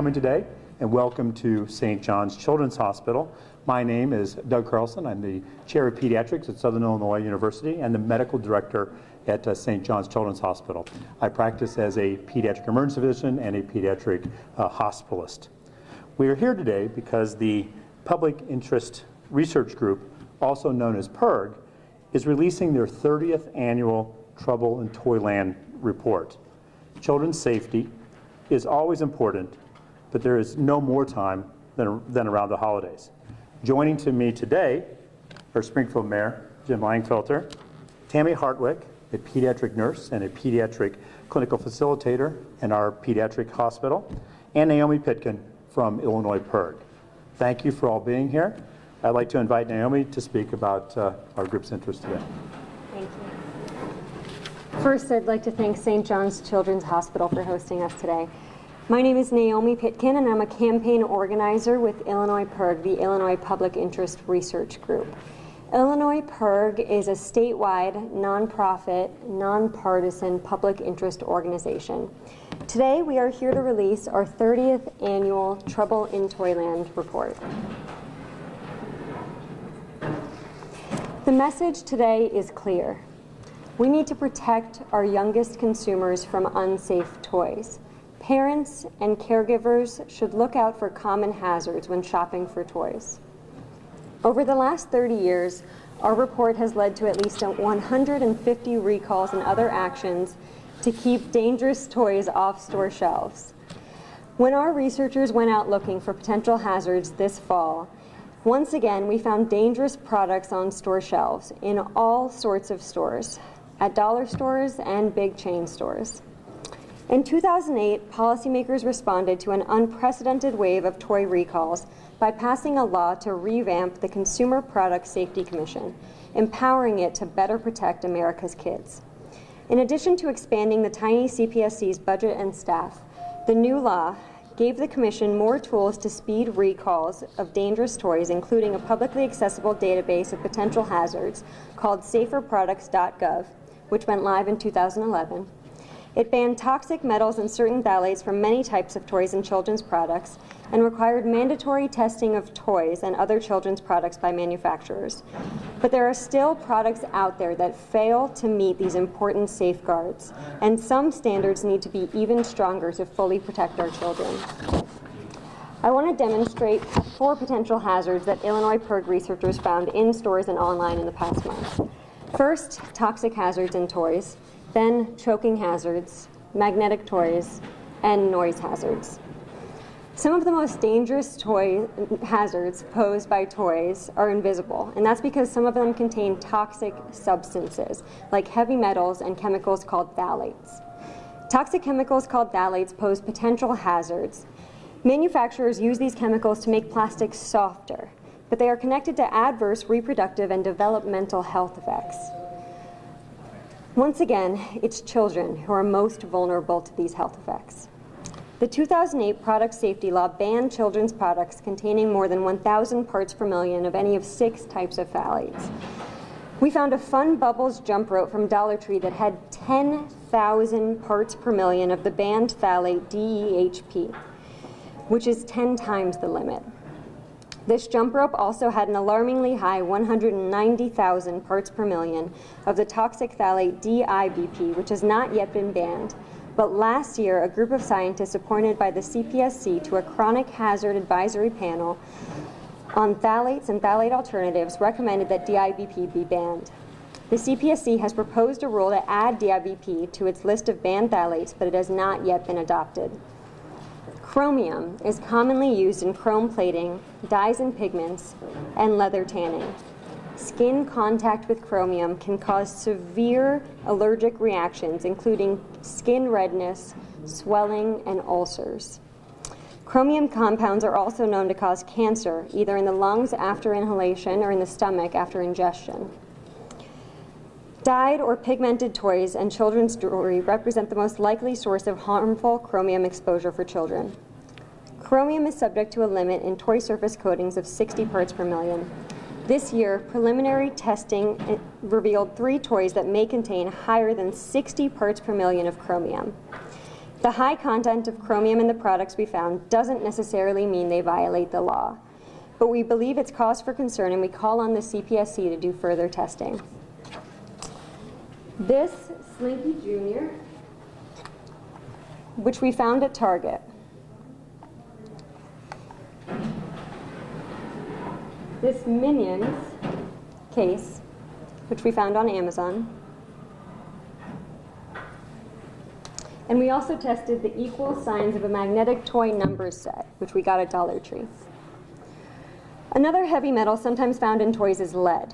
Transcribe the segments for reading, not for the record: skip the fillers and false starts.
coming today, and welcome to St. John's Children's Hospital. My name is Doug Carlson. I'm the Chair of Pediatrics at Southern Illinois University and the Medical Director at St. John's Children's Hospital. I practice as a pediatric emergency physician and a pediatric hospitalist. We are here today because the Public Interest Research Group, also known as PIRG, is releasing their 30th annual Trouble in Toyland report. Children's safety is always important, but there is no more time than around the holidays. Joining to me today are Springfield Mayor Jim Langfelter, Tammy Hartwick, a pediatric nurse and a pediatric clinical facilitator in our pediatric hospital, and Naomi Pitkin from Illinois PIRG. Thank you for all being here. I'd like to invite Naomi to speak about our group's interest today. Thank you. First, I'd like to thank St. John's Children's Hospital for hosting us today. My name is Naomi Pitkin, and I'm a campaign organizer with Illinois PIRG, the Illinois Public Interest Research Group. Illinois PIRG is a statewide, nonprofit, nonpartisan public interest organization. Today, we are here to release our 30th annual Trouble in Toyland report. The message today is clear. We need to protect our youngest consumers from unsafe toys. Parents and caregivers should look out for common hazards when shopping for toys. Over the last 30 years, our report has led to at least 150 recalls and other actions to keep dangerous toys off store shelves. When our researchers went out looking for potential hazards this fall, once again we found dangerous products on store shelves in all sorts of stores, at dollar stores and big chain stores. In 2008, policymakers responded to an unprecedented wave of toy recalls by passing a law to revamp the Consumer Product Safety Commission, empowering it to better protect America's kids. In addition to expanding the tiny CPSC's budget and staff, the new law gave the Commission more tools to speed recalls of dangerous toys, including a publicly accessible database of potential hazards called saferproducts.gov, which went live in 2011. It banned toxic metals and certain phthalates from many types of toys and children's products, and required mandatory testing of toys and other children's products by manufacturers. But there are still products out there that fail to meet these important safeguards, and some standards need to be even stronger to fully protect our children. I want to demonstrate 4 potential hazards that Illinois PIRG researchers found in stores and online in the past month. First, toxic hazards in toys, then choking hazards, magnetic toys, and noise hazards. Some of the most dangerous toy hazards posed by toys are invisible, and that's because some of them contain toxic substances, like heavy metals and chemicals called phthalates. Toxic chemicals called phthalates pose potential hazards. Manufacturers use these chemicals to make plastics softer, but they are connected to adverse reproductive and developmental health effects. Once again, it's children who are most vulnerable to these health effects. The 2008 product safety law banned children's products containing more than 1,000 parts per million of any of 6 types of phthalates. We found a Fun Bubbles jump rope from Dollar Tree that had 10,000 parts per million of the banned phthalate DEHP, which is 10 times the limit. This jump rope also had an alarmingly high 190,000 parts per million of the toxic phthalate DIBP, which has not yet been banned. But last year, a group of scientists appointed by the CPSC to a chronic hazard advisory panel on phthalates and phthalate alternatives recommended that DIBP be banned. The CPSC has proposed a rule to add DIBP to its list of banned phthalates, but it has not yet been adopted. Chromium is commonly used in chrome plating, dyes and pigments, and leather tanning. Skin contact with chromium can cause severe allergic reactions, including skin redness, swelling, and ulcers. Chromium compounds are also known to cause cancer, either in the lungs after inhalation or in the stomach after ingestion. Dyed or pigmented toys and children's jewelry represent the most likely source of harmful chromium exposure for children. Chromium is subject to a limit in toy surface coatings of 60 parts per million. This year, preliminary testing revealed 3 toys that may contain higher than 60 parts per million of chromium. The high content of chromium in the products we found doesn't necessarily mean they violate the law, but we believe it's cause for concern and we call on the CPSC to do further testing. This Slinky Jr., which we found at Target, this Minions case, which we found on Amazon, and we also tested the equal signs of a magnetic toy numbers set, which we got at Dollar Tree. Another heavy metal sometimes found in toys is lead.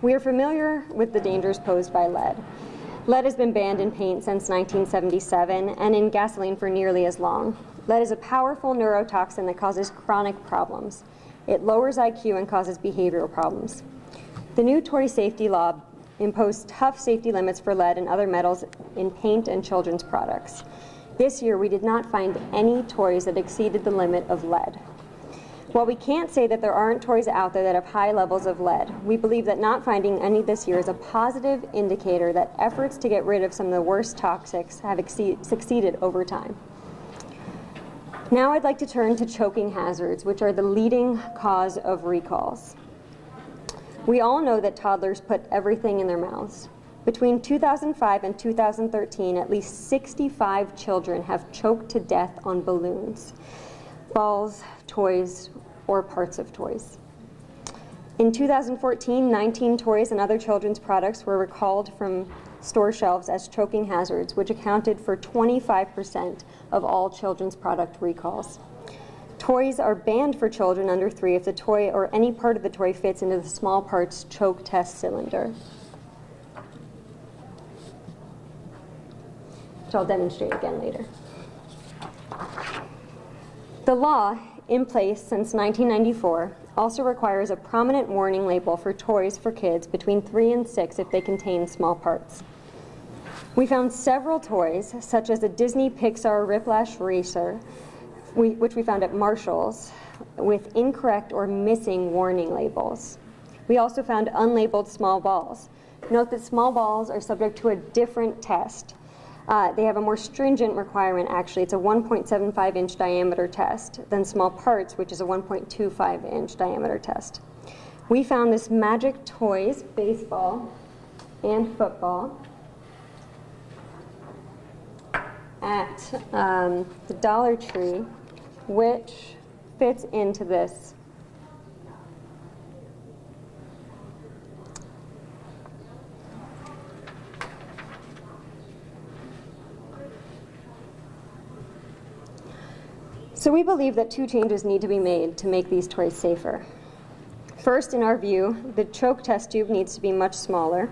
We are familiar with the dangers posed by lead. Lead has been banned in paint since 1977 and in gasoline for nearly as long. Lead is a powerful neurotoxin that causes chronic problems. It lowers IQ and causes behavioral problems. The new toy safety law imposed tough safety limits for lead and other metals in paint and children's products. This year, we did not find any toys that exceeded the limit of lead. While we can't say that there aren't toys out there that have high levels of lead, we believe that not finding any this year is a positive indicator that efforts to get rid of some of the worst toxics have succeeded over time. Now I'd like to turn to choking hazards, which are the leading cause of recalls. We all know that toddlers put everything in their mouths. Between 2005 and 2013, at least 65 children have choked to death on balloons, balls, toys, or parts of toys. In 2014, 19 toys and other children's products were recalled from store shelves as choking hazards, which accounted for 25% of all children's product recalls. Toys are banned for children under 3 if the toy or any part of the toy fits into the small parts choke test cylinder, which I'll demonstrate again later. The law, in place since 1994, also requires a prominent warning label for toys for kids between 3 and 6 if they contain small parts. We found several toys, such as a Disney Pixar Whiplash Racer, which we found at Marshall's, with incorrect or missing warning labels. We also found unlabeled small balls. Note that small balls are subject to a different test. They have a more stringent requirement, actually. It's a 1.75-inch diameter test than small parts, which is a 1.25-inch diameter test. We found this Magic Toys baseball and football at the Dollar Tree, which fits into this So we believe that 2 changes need to be made to make these toys safer. First, in our view, the choke test tube needs to be much smaller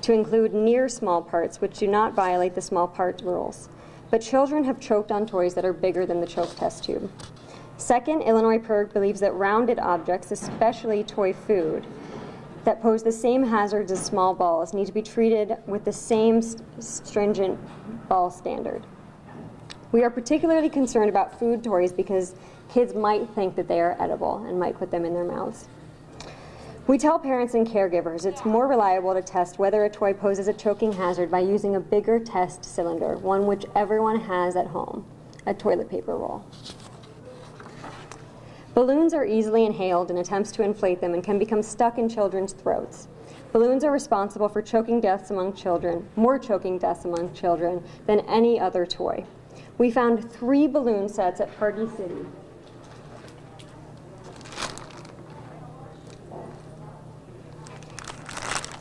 to include near small parts, which do not violate the small part rules. But children have choked on toys that are bigger than the choke test tube. Second, Illinois PIRG believes that rounded objects, especially toy food, that pose the same hazards as small balls need to be treated with the same stringent ball standard. We are particularly concerned about food toys because kids might think that they are edible and might put them in their mouths. We tell parents and caregivers it's more reliable to test whether a toy poses a choking hazard by using a bigger test cylinder, one which everyone has at home, a toilet paper roll. Balloons are easily inhaled in attempts to inflate them and can become stuck in children's throats. Balloons are responsible for choking deaths among children, more choking deaths among children than any other toy. We found 3 balloon sets at Party City.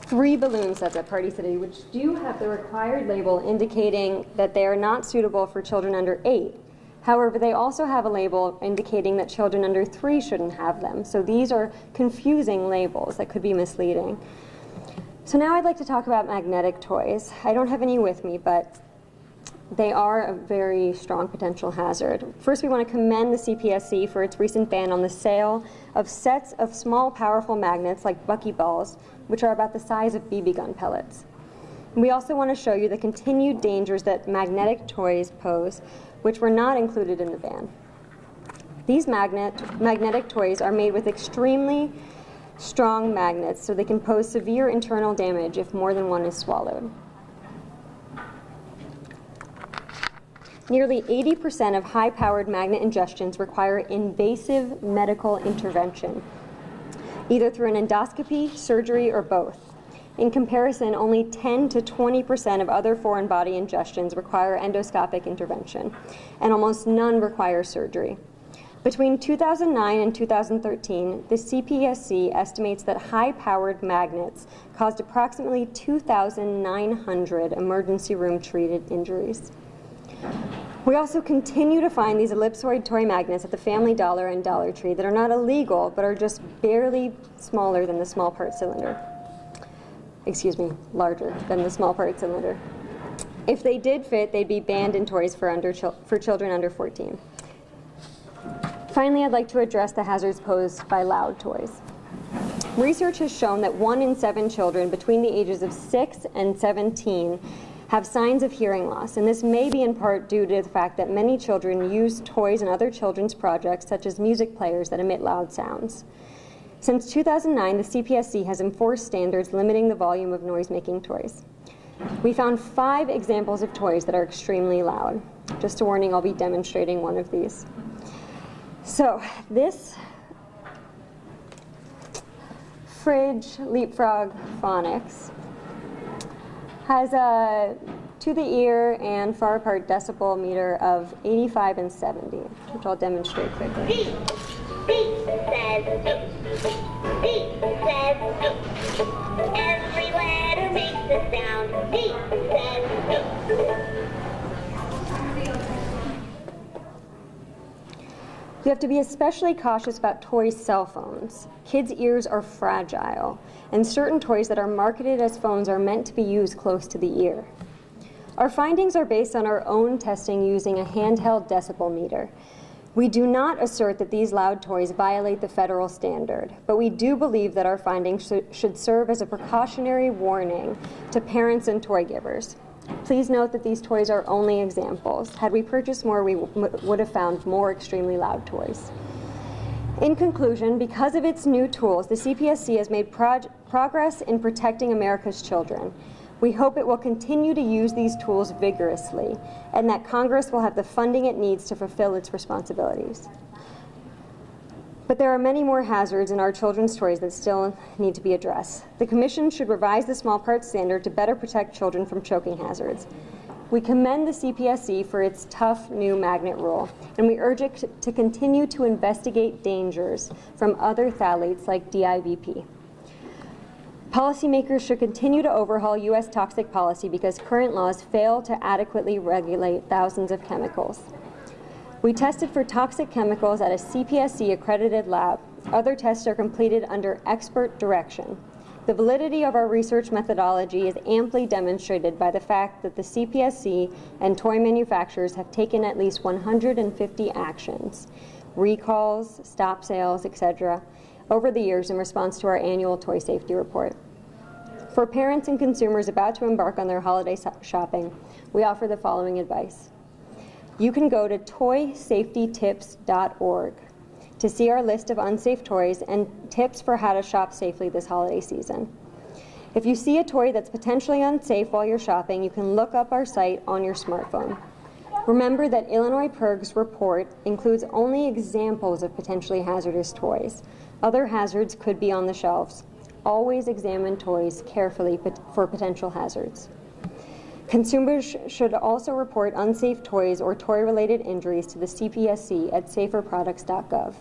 Three balloon sets at Party City, which do have the required label indicating that they are not suitable for children under 8. However, they also have a label indicating that children under 3 shouldn't have them. So these are confusing labels that could be misleading. So now I'd like to talk about magnetic toys. I don't have any with me, but they are a very strong potential hazard. First, we want to commend the CPSC for its recent ban on the sale of sets of small, powerful magnets like buckyballs, which are about the size of BB gun pellets. We also want to show you the continued dangers that magnetic toys pose, which were not included in the ban. These magnetic toys are made with extremely strong magnets, so they can pose severe internal damage if more than one is swallowed. Nearly 80% of high-powered magnet ingestions require invasive medical intervention, either through an endoscopy, surgery, or both. In comparison, only 10 to 20% of other foreign body ingestions require endoscopic intervention, and almost none require surgery. Between 2009 and 2013, the CPSC estimates that high-powered magnets caused approximately 2,900 emergency room treated injuries. We also continue to find these ellipsoid toy magnets at the Family Dollar and Dollar Tree that are not illegal, but are just barely smaller than the small part cylinder. Excuse me, larger than the small part cylinder. If they did fit, they'd be banned in toys for children under 14. Finally, I'd like to address the hazards posed by loud toys. Research has shown that 1 in 7 children between the ages of 6 and 17 have signs of hearing loss, and this may be in part due to the fact that many children use toys and other children's projects, such as music players that emit loud sounds. Since 2009, the CPSC has enforced standards limiting the volume of noise-making toys. We found 5 examples of toys that are extremely loud. Just a warning, I'll be demonstrating one of these. So, this fridge Leapfrog Phonics has a to-the-ear and far-apart decibel meter of 85 and 70, which I'll demonstrate quickly. Beep, beep says beep, beep says beep. Every letter makes a sound. Beep says beep. You have to be especially cautious about toy cell phones. Kids' ears are fragile, and certain toys that are marketed as phones are meant to be used close to the ear. Our findings are based on our own testing using a handheld decibel meter. We do not assert that these loud toys violate the federal standard, but we do believe that our findings should serve as a precautionary warning to parents and toy givers. Please note that these toys are only examples. Had we purchased more, we would have found more extremely loud toys. In conclusion, because of its new tools, the CPSC has made progress in protecting America's children. We hope it will continue to use these tools vigorously, and that Congress will have the funding it needs to fulfill its responsibilities. But there are many more hazards in our children's toys that still need to be addressed. The Commission should revise the small parts standard to better protect children from choking hazards. We commend the CPSC for its tough new magnet rule, and we urge it to continue to investigate dangers from other phthalates like DIVP. Policymakers should continue to overhaul U.S. toxic policy because current laws fail to adequately regulate thousands of chemicals. We tested for toxic chemicals at a CPSC-accredited lab. Other tests are completed under expert direction. The validity of our research methodology is amply demonstrated by the fact that the CPSC and toy manufacturers have taken at least 150 actions, recalls, stop sales, etc., over the years in response to our annual toy safety report. For parents and consumers about to embark on their holiday shopping, we offer the following advice. You can go to toysafetytips.org to see our list of unsafe toys and tips for how to shop safely this holiday season. If you see a toy that's potentially unsafe while you're shopping, you can look up our site on your smartphone. Remember that Illinois PIRG's report includes only examples of potentially hazardous toys. Other hazards could be on the shelves. Always examine toys carefully for potential hazards. Consumers should also report unsafe toys or toy-related injuries to the CPSC at saferproducts.gov.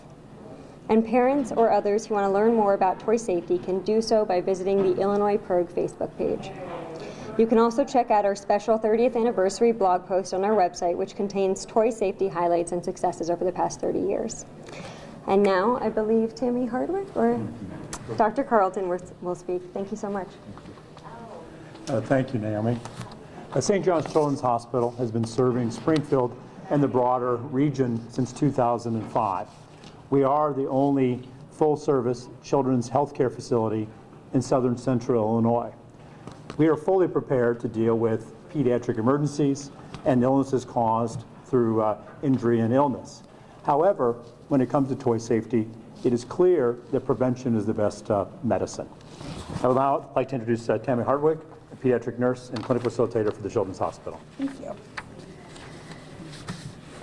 And parents or others who want to learn more about toy safety can do so by visiting the Illinois PIRG Facebook page. You can also check out our special 30th anniversary blog post on our website, which contains toy safety highlights and successes over the past 30 years. And now, I believe Tammy Hardwick or Dr. Carlton will speak. Thank you so much. Thank you, Naomi. St. John's Children's Hospital has been serving Springfield and the broader region since 2005. We are the only full-service children's healthcare facility in southern central Illinois. We are fully prepared to deal with pediatric emergencies and illnesses caused through injury and illness. However, when it comes to toy safety, it is clear that prevention is the best medicine. I would now like to introduce Tammy Hardwick, a pediatric nurse and clinical facilitator for the Children's Hospital. Thank you.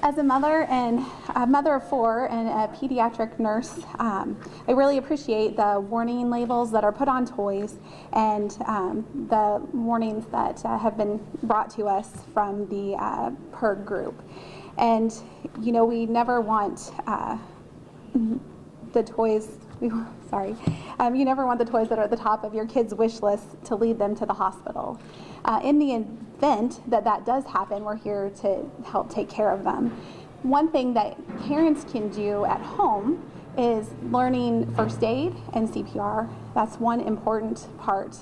As a mother and a mother of 4 and a pediatric nurse, I really appreciate the warning labels that are put on toys and the warnings that have been brought to us from the PERG group. And you know, we never want the toys. Sorry, you never want the toys that are at the top of your kid's wish list to lead them to the hospital. In the event that that does happen, we're here to help take care of them. One thing that parents can do at home is learning first aid and CPR. That's one important part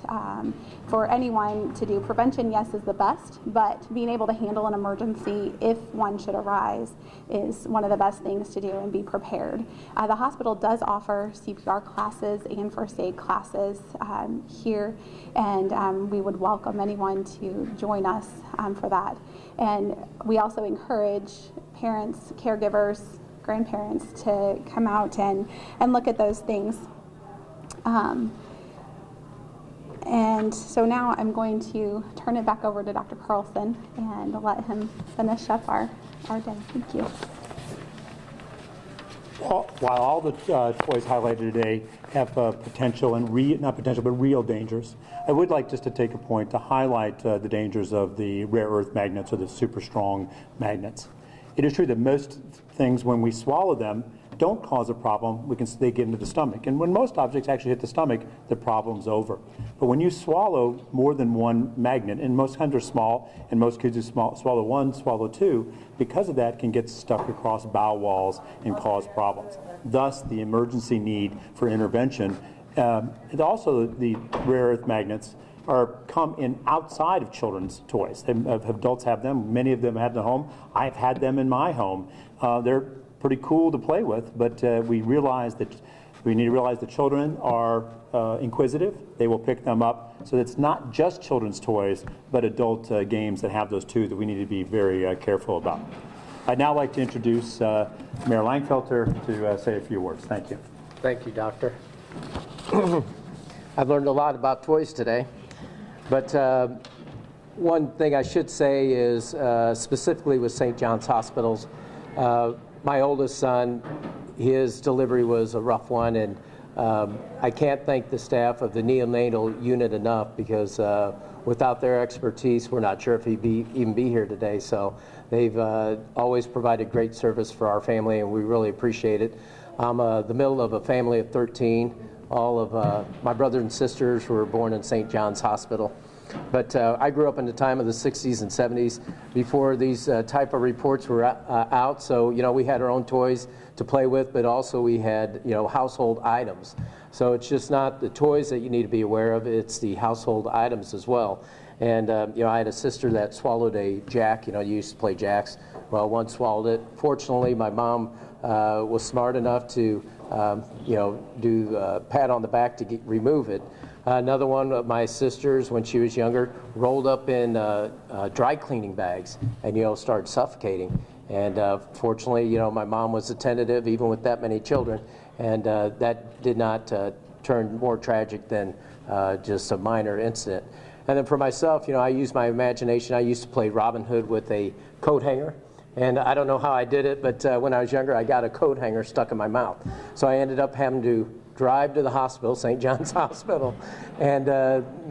for anyone to do. Prevention, yes, is the best, but being able to handle an emergency if one should arise is one of the best things to do and be prepared. The hospital does offer CPR classes and first aid classes here, and we would welcome anyone to join us for that. And we also encourage parents, caregivers, grandparents to come out and look at those things. And so now I'm going to turn it back over to Dr. Carlson and let him finish up our day. Thank you. While all the toys highlighted today have potential and not potential, but real dangers, I would like just to take a point to highlight the dangers of the rare earth magnets or the super strong magnets. It is true that most things, when we swallow them, don't cause a problem. They get into the stomach. And when most objects actually hit the stomach, the problem's over. But when you swallow more than one magnet, and most kinds are small, and most kids who swallow one, swallow two, because of that can get stuck across bowel walls and cause problems. Thus, the emergency need for intervention. And also, the rare earth magnets come in outside of children's toys. Adults have them. Many of them have them at home. I've had them in my home. They're pretty cool to play with, but we need to realize that children are inquisitive. They will pick them up. So it's not just children's toys, but adult games that have those too that we need to be very careful about. I'd now like to introduce Mayor Langfelter to say a few words. Thank you. Thank you, Doctor. I've learned a lot about toys today. But one thing I should say is specifically with St. John's Hospitals, my oldest son, his delivery was a rough one, and I can't thank the staff of the neonatal unit enough because without their expertise, we're not sure if he'd even be here today. So they've always provided great service for our family, and we really appreciate it. I'm the middle of a family of 13. All of my brothers and sisters were born in St. John's Hospital. But I grew up in the time of the 60s and 70s before these type of reports were out. So, you know, we had our own toys to play with, but also we had, you know, household items. So it's just not the toys that you need to be aware of, it's the household items as well. And, you know, I had a sister that swallowed a jack. You know, you used to play jacks. Well, one swallowed it. Fortunately, my mom was smart enough to, you know, do a pat on the back to remove it. Another one of my sisters, when she was younger, rolled up in dry cleaning bags and, you know, started suffocating. And fortunately, you know, my mom was attentive even with that many children, and that did not turn more tragic than just a minor incident. And then for myself, you know, I used my imagination. I used to play Robin Hood with a coat hanger. And I don't know how I did it, but when I was younger, I got a coat hanger stuck in my mouth. So I ended up having to drive to the hospital, St. John's Hospital, and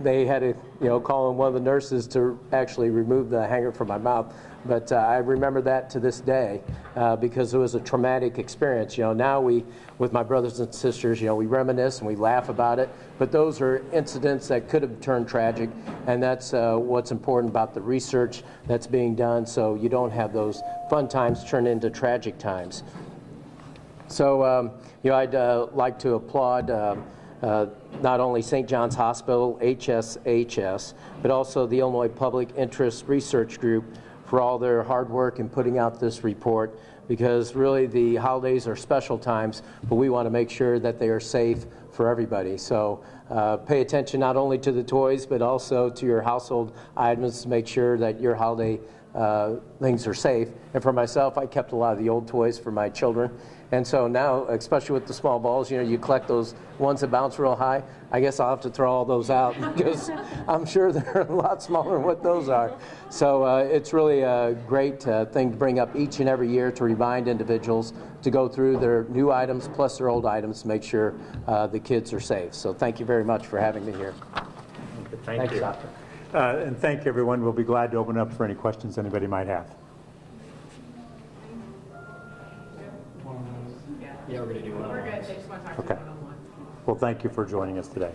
they had to, you know, call in one of the nurses to actually remove the hanger from my mouth. But I remember that to this day because it was a traumatic experience. You know, now with my brothers and sisters, you know, we reminisce and we laugh about it. But those are incidents that could have turned tragic, and that's what's important about the research that's being done, so you don't have those fun times turn into tragic times. So, you know, I'd like to applaud not only St. John's Hospital, HSHS, but also the Illinois Public Interest Research Group for all their hard work in putting out this report, because really the holidays are special times, but we want to make sure that they are safe for everybody. So pay attention not only to the toys, but also to your household items to make sure that your holiday things are safe. And for myself, I kept a lot of the old toys for my children. And so now, especially with the small balls, you collect those ones that bounce real high. I guess I'll have to throw all those out because I'm sure they're a lot smaller than what those are. So it's really a great thing to bring up each and every year to remind individuals to go through their new items plus their old items to make sure the kids are safe. So thank you very much for having me here. Thank you. Doctor. And thank you, everyone. We'll be glad to open up for any questions anybody might have. Yeah, we're going to do one. We're good. They just want to talk to you one-on-one. Well, thank you for joining us today.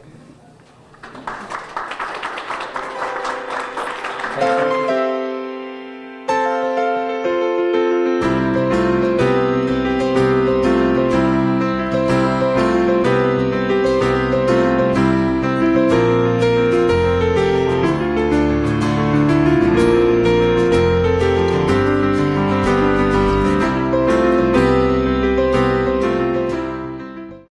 Thank you.